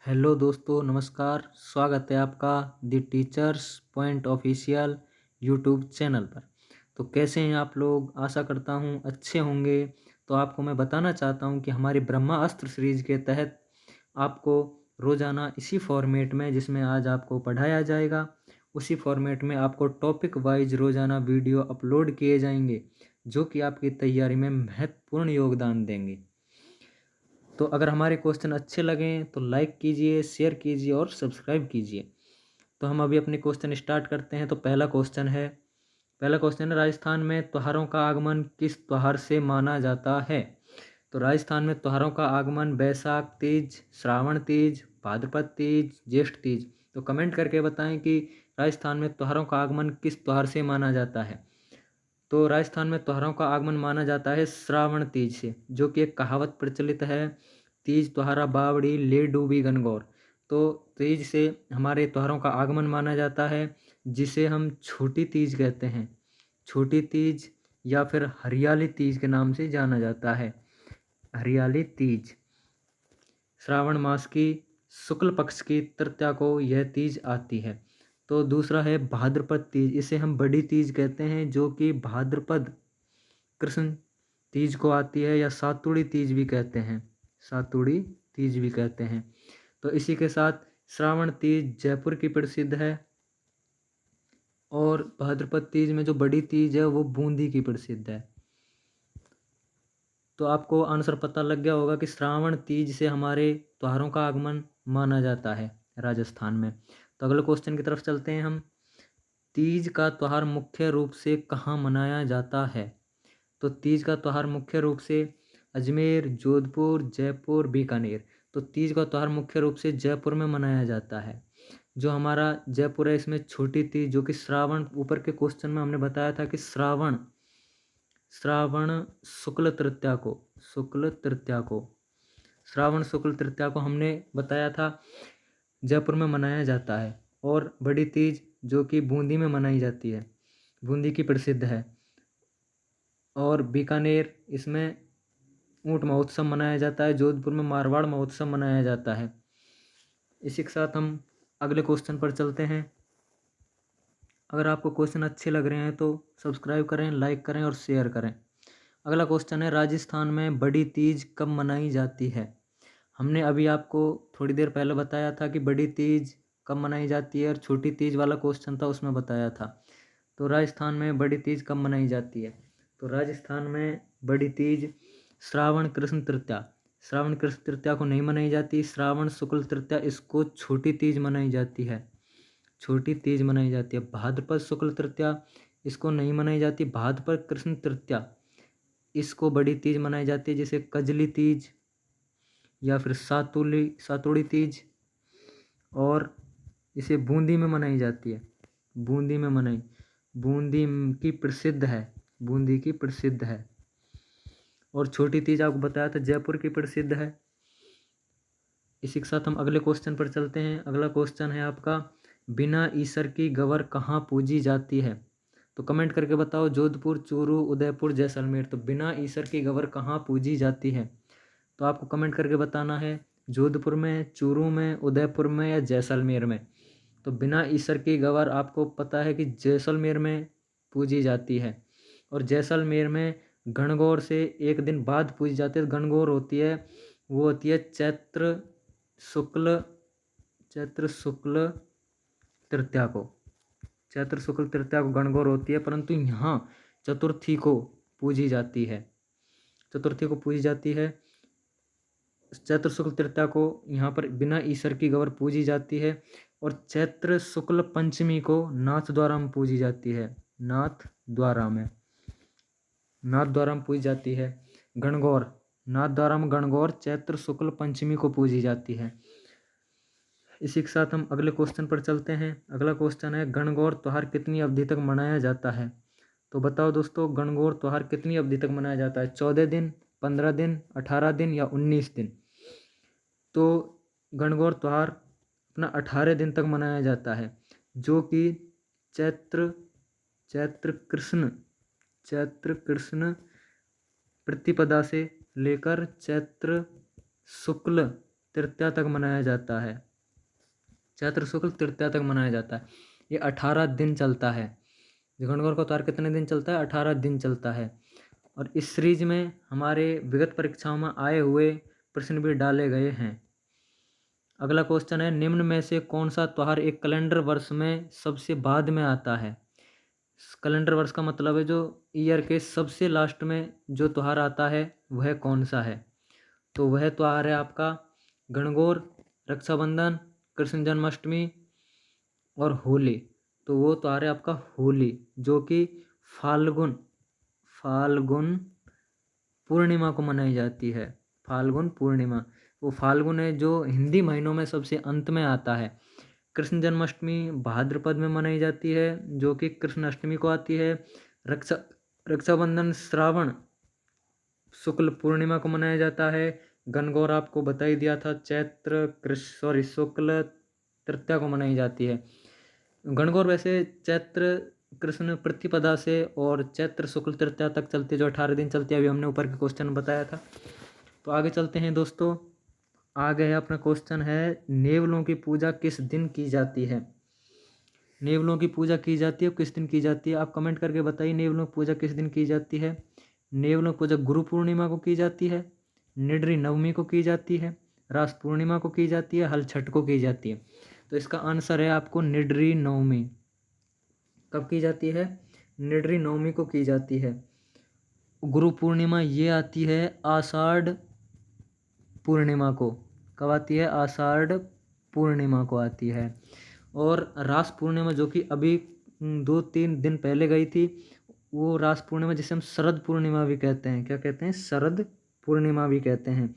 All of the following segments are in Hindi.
हेलो दोस्तों, नमस्कार। स्वागत है आपका the teachers point official YouTube channel पर। तो कैसे हैं आप लोग? आशा करता हूं अच्छे होंगे। तो आपको मैं बताना चाहता हूं कि हमारी ब्रह्मास्त्र सीरीज के तहत आपको रोज़ाना इसी फॉर्मेट में, जिसमें आज आपको पढ़ाया जाएगा, उसी फॉर्मेट में आपको टॉपिक वाइज रोज़ाना वीडियो अपलोड किए जाएंगे, जो कि आपकी तैयारी में महत्वपूर्ण योगदान देंगे। तो अगर हमारे क्वेश्चन अच्छे लगें तो लाइक कीजिए, शेयर कीजिए और सब्सक्राइब कीजिए। तो हम अभी अपने क्वेश्चन स्टार्ट करते हैं। तो पहला क्वेश्चन है राजस्थान में त्योहारों का आगमन किस त्योहार से माना जाता है? तो राजस्थान में त्योहारों का आगमन बैसाख तीज, श्रावण तीज, भाद्रपद तीज, ज्येष्ठ तीज। तो कमेंट करके बताएं कि राजस्थान में त्योहारों का आगमन किस त्योहार से माना जाता है। तो राजस्थान में त्योहारों का आगमन माना जाता है श्रावण तीज से, जो कि एक कहावत प्रचलित है, तीज त्योहारा बावड़ी ले डूबी गणगौर। तो तीज से हमारे त्योहारों का आगमन माना जाता है, जिसे हम छोटी तीज कहते हैं। छोटी तीज या फिर हरियाली तीज के नाम से जाना जाता है। हरियाली तीज श्रावण मास की शुक्ल पक्ष की तृतीया को यह तीज आती है। तो दूसरा है भाद्रपद तीज, इसे हम बड़ी तीज कहते हैं, जो कि भाद्रपद कृष्ण तीज को आती है, या सातुड़ी तीज भी कहते हैं। सातुड़ी तीज भी कहते हैं। तो इसी के साथ श्रावण तीज जयपुर की प्रसिद्ध है, और भाद्रपद तीज में जो बड़ी तीज है वो बूंदी की प्रसिद्ध है। तो आपको आंसर पता लग गया होगा कि श्रावण तीज से हमारे त्योहारों का आगमन माना जाता है राजस्थान में। तो अगले क्वेश्चन की तरफ चलते हैं हम। तीज का त्योहार मुख्य रूप से कहाँ मनाया जाता है? तो तीज का त्यौहार मुख्य रूप से अजमेर, जोधपुर, जयपुर, बीकानेर। तो तीज का त्यौहार मुख्य रूप से जयपुर में मनाया जाता है। जो हमारा जयपुर है, इसमें छोटी तीज, जो कि श्रावण, ऊपर के क्वेश्चन में हमने बताया था कि श्रावण शुक्ल तृतीया को श्रावण शुक्ल तृतीया को हमने बताया था जयपुर में मनाया जाता है। और बड़ी तीज जो कि बूंदी में मनाई जाती है, बूंदी की प्रसिद्ध है। और बीकानेर, इसमें ऊंट महोत्सव मनाया जाता है। जोधपुर में मारवाड़ महोत्सव मनाया जाता है। इसी के साथ हम अगले क्वेश्चन पर चलते हैं। अगर आपको क्वेश्चन अच्छे लग रहे हैं तो सब्सक्राइब करें, लाइक करें और शेयर करें। अगला क्वेश्चन है राजस्थान में बड़ी तीज कब मनाई जाती है? हमने अभी आपको थोड़ी देर पहले बताया था कि बड़ी तीज कब मनाई जाती है, और छोटी तीज वाला क्वेश्चन था, उसमें बताया था। तो राजस्थान में बड़ी तीज कब मनाई जाती है? तो राजस्थान में बड़ी तीज श्रावण कृष्ण तृतीया को नहीं मनाई जाती। श्रावण शुक्ल तृतीया, इसको छोटी तीज मनाई जाती है। भाद्रपद शुक्ल तृतीया, इसको नहीं मनाई जाती। भाद्रपद कृष्ण तृतीया, इसको बड़ी तीज मनाई जाती है, जैसे कजली तीज या फिर सातुड़ी तीज। और इसे बूंदी में मनाई जाती है। बूंदी की प्रसिद्ध है। और छोटी तीज आपको बताया था जयपुर की प्रसिद्ध है। इसी के साथ हम अगले क्वेश्चन पर चलते हैं। अगला क्वेश्चन है आपका, बिना ईसर की गवर कहाँ पूजी जाती है? तो कमेंट करके बताओ, जोधपुर, चूरू, उदयपुर, जैसलमेर। तो बिना ईसर की गवर कहाँ पूजी जाती है? तो आपको कमेंट करके बताना है, जोधपुर में, चूरू में, उदयपुर में या जैसलमेर में। तो बिना ईसर की गवर आपको पता है कि जैसलमेर में पूजी जाती है। और जैसलमेर में गणगौर से एक दिन बाद पूजी जाती है। गणगौर होती है, वो होती है चैत्र शुक्ल तृतीया को। गणगौर होती है, परंतु यहाँ चतुर्थी को पूजी जाती है। चैत्र शुक्ल तृतीया को यहाँ पर बिना ईसर की गवर पूजी जाती है। और चैत्र शुक्ल पंचमी को नाथद्वारा में पूजी जाती है। नाथद्वारा में पूजी जाती है गणगौर। नाथद्वारा में गणगौर चैत्र शुक्ल पंचमी को पूजी जाती है। इसी के साथ हम अगले क्वेश्चन पर चलते हैं। अगला क्वेश्चन है, गणगौर त्योहार कितनी अवधि तक मनाया जाता है? तो बताओ दोस्तों, गणगौर त्योहार कितनी अवधि तक मनाया जाता है? 14 दिन, 15 दिन, 18 दिन या 19 दिन? तो गणगौर त्यौहार अपना 18 दिन तक मनाया जाता है, जो कि चैत्र कृष्ण प्रतिपदा से लेकर चैत्र शुक्ल तृतीया तक मनाया जाता है। चैत्र शुक्ल तृतीया तक मनाया जाता है। ये 18 दिन चलता है। गणगौर का त्योहार कितने दिन चलता है? 18 दिन चलता है। और इस सीरीज में हमारे विगत परीक्षाओं में आए हुए प्रश्न भी डाले गए हैं। अगला क्वेश्चन है, निम्न में से कौन सा त्योहार एक कैलेंडर वर्ष में सबसे बाद में आता है? कैलेंडर वर्ष का मतलब है जो ईयर के सबसे लास्ट में जो त्योहार आता है वह कौन सा है? तो वह त्योहार है आपका गणगौर, रक्षाबंधन, कृष्ण जन्माष्टमी और होली। तो वो त्योहार है आपका होली, जो कि फाल्गुन पूर्णिमा को मनाई जाती है। फाल्गुन पूर्णिमा, वो फाल्गुन है जो हिंदी महीनों में सबसे अंत में आता है। कृष्ण जन्माष्टमी भाद्रपद में मनाई जाती है, जो कि कृष्ण अष्टमी को आती है। रक्षाबंधन श्रावण शुक्ल पूर्णिमा को मनाया जाता है। गणगौर आपको बता ही दिया था, शुक्ल तृतीया को मनाई जाती है। गणगौर वैसे चैत्र कृष्ण प्रतिपदा से और चैत्र शुक्ल तृतीया तक चलती है, जो 18 दिन चलती है। अभी हमने ऊपर के क्वेश्चन बताया था। तो आगे चलते हैं दोस्तों। आगे अपना क्वेश्चन है, नेवलों की पूजा किस दिन की जाती है? नेवलों की पूजा की जाती है किस दिन की जाती है? आप कमेंट करके बताइए, नेवलों की पूजा किस दिन की जाती है? नेवलों की पूजा गुरु पूर्णिमा को की जाती है, निडरी नवमी को की जाती है, रास पूर्णिमा को की जाती है, हल छठ को की जाती है। तो इसका आंसर है आपको निडरी नवमी। कब की जाती है? निडरी नवमी को की जाती है। गुरु पूर्णिमा ये आती है आषाढ़ पूर्णिमा को। कब आती है? आषाढ़ पूर्णिमा को आती है। और रास पूर्णिमा जो कि अभी 2-3 दिन पहले गई थी, वो रास पूर्णिमा जिसे हम शरद पूर्णिमा भी कहते हैं। क्या कहते हैं? शरद पूर्णिमा भी कहते हैं।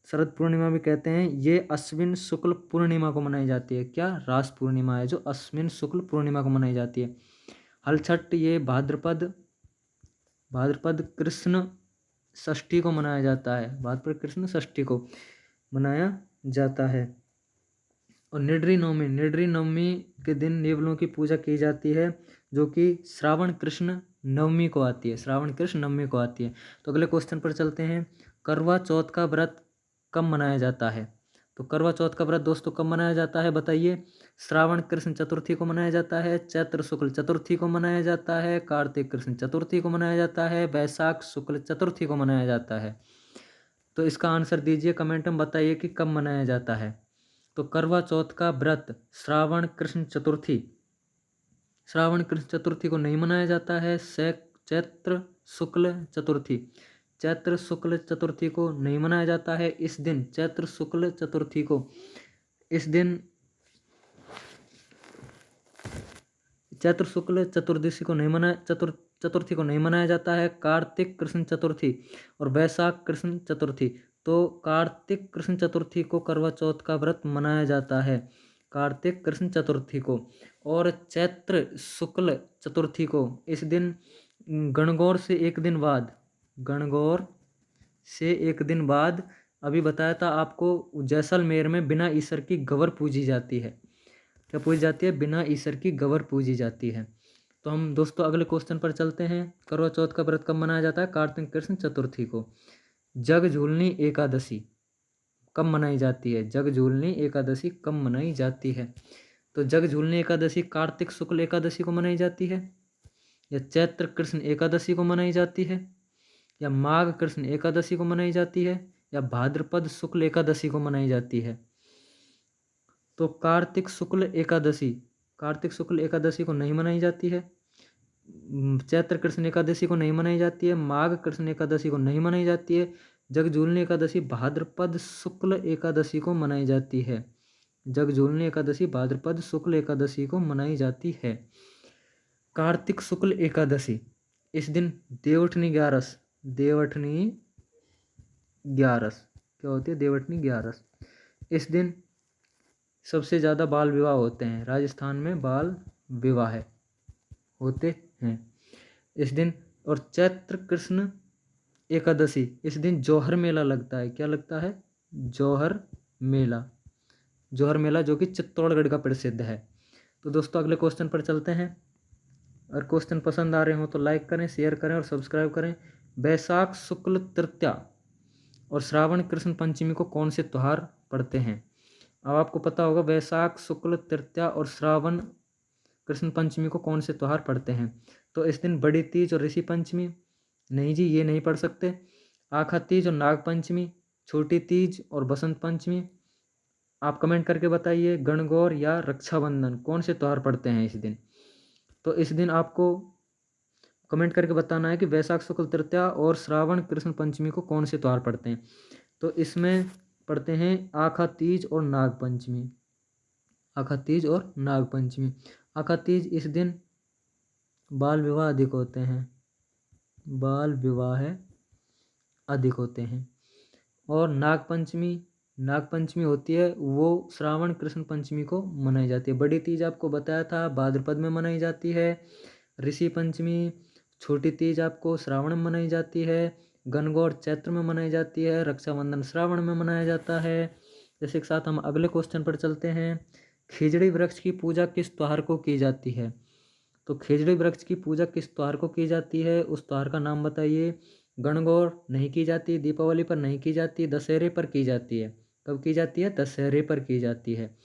शरद पूर्णिमा भी कहते हैं। ये अश्विन शुक्ल पूर्णिमा को मनाई जाती है। क्या? रास पूर्णिमा है जो अश्विन शुक्ल पूर्णिमा को मनाई जाती है। हल छठ ये भाद्रपद कृष्ण षष्ठी को मनाया जाता है। भाद्रपद कृष्ण षष्ठी को मनाया जाता है। और निडरी नवमी के दिन नेवलों की पूजा की जाती है, जो कि श्रावण कृष्ण नवमी को आती है। श्रावण कृष्ण नवमी को आती है। तो अगले क्वेश्चन पर चलते हैं। करवा चौथ का व्रत कब मनाया जाता है? तो करवा चौथ का व्रत दोस्तों कब मनाया जाता है बताइए? श्रावण कृष्ण चतुर्थी को मनाया जाता है, चैत्र शुक्ल चतुर्थी को मनाया जाता है, कार्तिक कृष्ण चतुर्थी को मनाया जाता है, वैशाख शुक्ल चतुर्थी को मनाया जाता है। तो इसका आंसर दीजिए, कमेंट में बताइए कि कब मनाया जाता है। तो करवा चौथ का व्रत श्रावण कृष्ण चतुर्थी को नहीं मनाया जाता है। चैत्र शुक्ल चतुर्थी को नहीं मनाया जाता है। इस दिन चैत्र शुक्ल चतुर्थी को चैत्र शुक्ल चतुर्दशी को चतुर्थी को नहीं मनाया जाता है। कार्तिक कृष्ण चतुर्थी और वैशाख कृष्ण चतुर्थी, तो कार्तिक कृष्ण चतुर्थी को करवा चौथ का व्रत मनाया जाता है, कार्तिक कृष्ण चतुर्थी को। और चैत्र शुक्ल चतुर्थी को, इस दिन गणगौर से एक दिन बाद अभी बताया था आपको, जैसलमेर में बिना ईश्वर की गवर पूजी जाती है। क्या पूजी जाती है? बिना ईश्वर की गवर पूजी जाती है। तो हम दोस्तों अगले क्वेश्चन पर चलते हैं। करवा चौथ का व्रत कब मनाया जाता है? कार्तिक कृष्ण चतुर्थी को। जगझूलनी एकादशी कब मनाई जाती है? जगझूलनी एकादशी कब मनाई जाती है? तो जगझूलनी एकादशी कार्तिक शुक्ल एकादशी को मनाई जाती है, या चैत्र कृष्ण एकादशी को मनाई जाती है, या माघ कृष्ण एकादशी को मनाई जाती है, या भाद्रपद शुक्ल एकादशी को मनाई जाती है? तो कार्तिक शुक्ल एकादशी को नहीं मनाई जाती है, चैत्र कृष्ण एकादशी को नहीं मनाई जाती है, माघ कृष्ण एकादशी को नहीं मनाई जाती है, जगझूलनी एकादशी भाद्रपद शुक्ल एकादशी को मनाई जाती है। जगझूलनी एकादशी भाद्रपद शुक्ल एकादशी को मनाई जाती है। कार्तिक शुक्ल एकादशी, इस दिन देवठनी ग्यारस क्या होती है? देवठनी ग्यारस। इस दिन सबसे ज़्यादा बाल विवाह होते हैं। राजस्थान में बाल विवाह होते हैं इस दिन। और चैत्र कृष्ण एकादशी, इस दिन जौहर मेला लगता है। क्या लगता है? जौहर मेला जो कि चित्तौड़गढ़ का प्रसिद्ध है। तो दोस्तों अगले क्वेश्चन पर चलते हैं। और क्वेश्चन पसंद आ रहे हो तो लाइक करें, शेयर करें और सब्सक्राइब करें। वैशाख शुक्ल तृतीया और श्रावण कृष्ण पंचमी को कौन से त्योहार पड़ते हैं। अब आपको पता होगा वैशाख शुक्ल तृतीया और श्रावण कृष्ण पंचमी को कौन से त्यौहार पड़ते हैं। तो इस दिन बड़ी तीज और ऋषि पंचमी, नहीं जी ये नहीं पढ़ सकते। आखा तीज और नाग पंचमी, छोटी तीज और बसंत पंचमी। आप कमेंट करके बताइए गणगौर या रक्षाबंधन कौन से त्यौहार पड़ते हैं इस दिन। तो इस दिन आपको कमेंट करके बताना है कि वैशाख शुक्ल तृतीया और श्रावण कृष्ण पंचमी को कौन से त्यौहार पड़ते हैं। तो इसमें पढ़ते हैं आखा तीज और नाग पंचमी। आखा तीज और नाग पंचमी। आखा तीज इस दिन बाल विवाह अधिक होते हैं, बाल विवाह अधिक होते हैं। और नाग पंचमी होती है वो श्रावण कृष्ण पंचमी को मनाई जाती है। बड़ी तीज आपको बताया था भाद्रपद में मनाई जाती है। ऋषि पंचमी छोटी तीज आपको श्रावण में मनाई जाती है। गणगौर चैत्र में मनाई जाती है। रक्षाबंधन श्रावण में मनाया जाता है। जैसे के साथ हम अगले क्वेश्चन पर चलते हैं। खिजड़ी वृक्ष की पूजा किस त्योहार को की जाती है। तो खिजड़ी वृक्ष की पूजा किस त्योहार को की जाती है, उस त्योहार का नाम बताइए। गणगौर नहीं की जाती, दीपावली पर नहीं की जाती, दशहरे पर की जाती है। कब की जाती है, दशहरे पर की जाती है।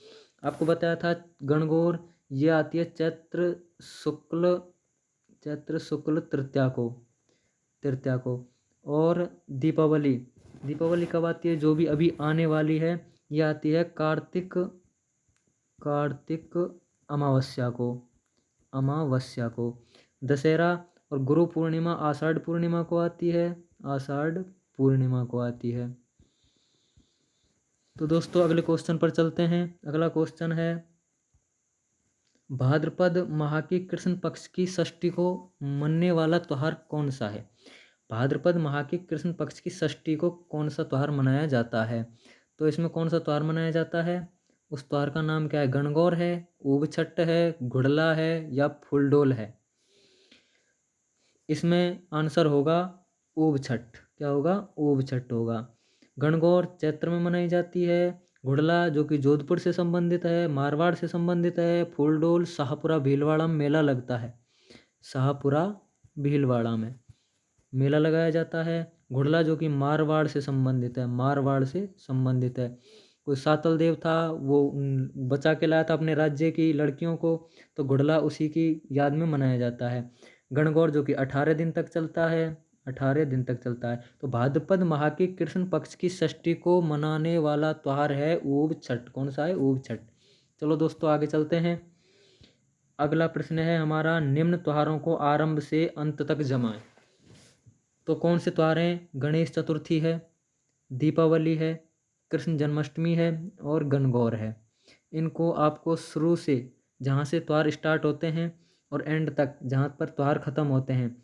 आपको बताया था गणगौर ये आती है चैत्र शुक्ल तृतीया को। और दीपावली कब आती है, जो भी अभी आने वाली है, ये आती है कार्तिक अमावस्या को। दशहरा और गुरु पूर्णिमा आषाढ़ पूर्णिमा को आती है। तो दोस्तों अगले क्वेश्चन पर चलते हैं। अगला क्वेश्चन है भाद्रपद माह की कृष्ण पक्ष की षष्ठी को मनने वाला त्योहार कौन सा है। भाद्रपद माह की कृष्ण पक्ष की षष्ठी को कौन सा त्योहार मनाया जाता है। तो इसमें कौन सा त्योहार मनाया जाता है, उस त्योहार का नाम क्या है। गणगौर है, ऊब छठ है, घुड़ला है या फूलडोल है। इसमें आंसर होगा ऊब छठ। क्या होगा, ऊब छठ होगा। गणगौर चैत्र में मनाई जाती है। घुड़ला जो कि जोधपुर से संबंधित है, मारवाड़ से संबंधित है। फूलडोल शाहपुरा भीलवाड़ा में मेला लगता है। शाहपुरा भीलवाड़ा में मेला लगाया जाता है। घुड़ला जो कि मारवाड़ से संबंधित है। कोई सातल देव था, वो बचा के लाया था अपने राज्य की लड़कियों को, तो घुड़ला उसी की याद में मनाया जाता है। गणगौर जो कि 18 दिन तक चलता है। तो भाद्रपद माह की कृष्ण पक्ष की षष्ठी को मनाने वाला त्योहार है ऊब छठ। कौन सा है, ऊब छठ। चलो दोस्तों आगे चलते हैं। अगला प्रश्न है हमारा, निम्न त्योहारों को आरंभ से अंत तक जमाएं। तो कौन से त्योहार हैं, गणेश चतुर्थी है, दीपावली है, कृष्ण जन्माष्टमी है और गणगौर है। इनको आपको शुरू से जहाँ से त्योहार स्टार्ट होते हैं और एंड तक जहाँ पर त्योहार खत्म होते हैं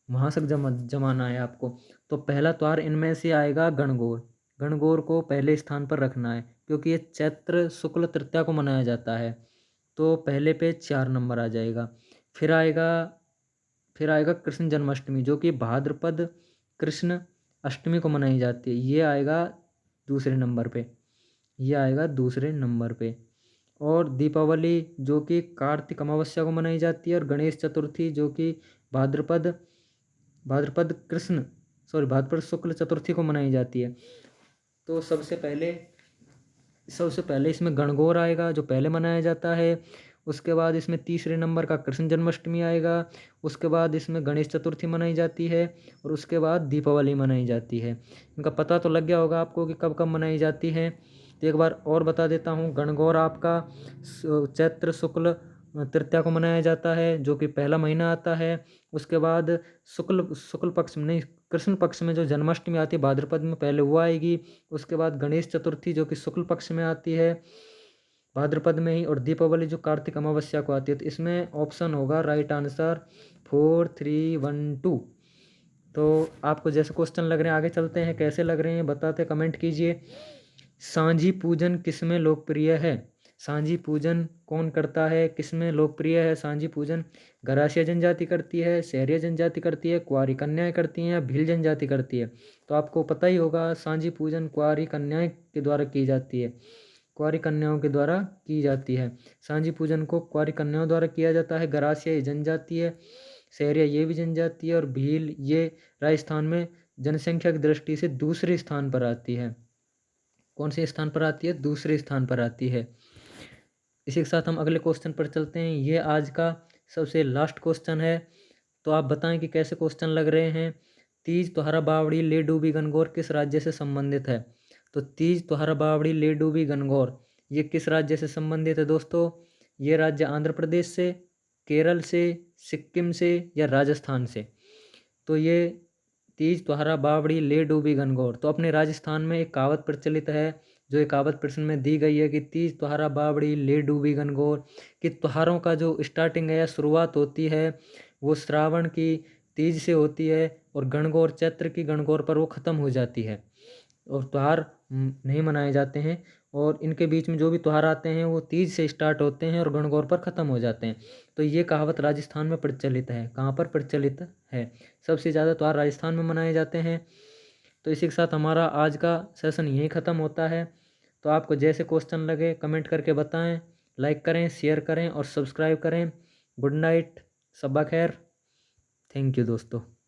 वहाँ तक जमाना है आपको। तो पहला त्योहार इनमें से आएगा गणगौर को पहले स्थान पर रखना है, क्योंकि ये चैत्र शुक्ल तृतीया को मनाया जाता है। तो पहले पे 4 नंबर आ जाएगा। फिर आएगा कृष्ण जन्माष्टमी, जो कि भाद्रपद कृष्ण अष्टमी को मनाई जाती है। ये आएगा दूसरे नंबर पे। और दीपावली जो कि कार्तिक अमावस्या को मनाई जाती है। और गणेश चतुर्थी जो कि भाद्रपद शुक्ल चतुर्थी को मनाई जाती है। तो सबसे पहले इसमें गणगौर आएगा जो पहले मनाया जाता है। उसके बाद इसमें तीसरे नंबर का कृष्ण जन्माष्टमी आएगा। उसके बाद इसमें गणेश चतुर्थी मनाई जाती है और उसके बाद दीपावली मनाई जाती है। इनका पता तो लग गया होगा आपको कि कब कब मनाई जाती है। तो एक बार और बता देता हूँ। गणगौर आपका चैत्र शुक्ल तृतीया को मनाया जाता है, जो कि पहला महीना आता है। उसके बाद शुक्ल पक्ष में नहीं, कृष्ण पक्ष में जो जन्माष्टमी आती है भाद्रपद में, पहले वो आएगी। उसके बाद गणेश चतुर्थी जो कि शुक्ल पक्ष में आती है भाद्रपद में ही, और दीपावली जो कार्तिक अमावस्या को आती है। तो इसमें ऑप्शन होगा राइट आंसर 4 3 1 2। तो आपको जैसे क्वेश्चन लग रहे हैं, आगे चलते हैं, कैसे लग रहे हैं बताते कमेंट कीजिए। सांझी पूजन किसमें लोकप्रिय है। सांझी पूजन कौन करता है, किसमें लोकप्रिय है सांझी पूजन। गरासिया जनजाति करती है, सहरिया जनजाति करती है, कुंवारी कन्याएं करती हैं या भील जनजाति करती है। तो आपको पता ही होगा सांझी पूजन कुंवारी कन्याएं के द्वारा की जाती है। कुंवारी कन्याओं के द्वारा की जाती है। सांझी पूजन को कुंवारी कन्याओं द्वारा किया जाता है। गरासिया ये जनजाति है, सहरिया ये भी जनजाति है और भील ये राजस्थान में जनसंख्या की दृष्टि से दूसरे स्थान पर आती है। कौन से स्थान पर आती है? दूसरे स्थान पर आती है। इसी के साथ हम अगले क्वेश्चन पर चलते हैं। ये आज का सबसे लास्ट क्वेश्चन है, तो आप बताएं कि कैसे क्वेश्चन लग रहे हैं। तीज त्योहारा बावड़ी ले डूबी गणगौर किस राज्य से संबंधित है? तो तीज त्योहारा बावड़ी ले डूबी गणगौर ये किस राज्य से संबंधित है दोस्तों? ये राज्य आंध्र प्रदेश से, केरल से, सिक्किम से या राजस्थान से? तो ये तीज त्योहारा बावड़ी ले डूबी गणगौर, तो अपने राजस्थान में एक कहावत प्रचलित है, जो एक कहावत प्रश्न में दी गई है कि तीज त्योहारा बावड़ी ले डूबी गणगौर, कि त्योहारों का जो स्टार्टिंग है या शुरुआत होती है वो श्रावण की तीज से होती है और गणगौर चैत्र की गणगौर पर वो ख़त्म हो जाती है और त्यौहार नहीं मनाए जाते हैं। और इनके बीच में जो भी त्यौहार आते हैं वो तीज से स्टार्ट होते हैं और गणगौर पर ख़त्म हो जाते हैं। तो ये कहावत राजस्थान में प्रचलित है। कहाँ पर प्रचलित है? सबसे ज़्यादा त्यौहार राजस्थान में मनाए जाते हैं। तो इसी के साथ हमारा आज का सेशन यहीं ख़त्म होता है। तो आपको जैसे क्वेश्चन लगे कमेंट करके बताएं, लाइक करें, शेयर करें और सब्सक्राइब करें। गुड नाइट, शब्बा खैर। थैंक यू दोस्तों।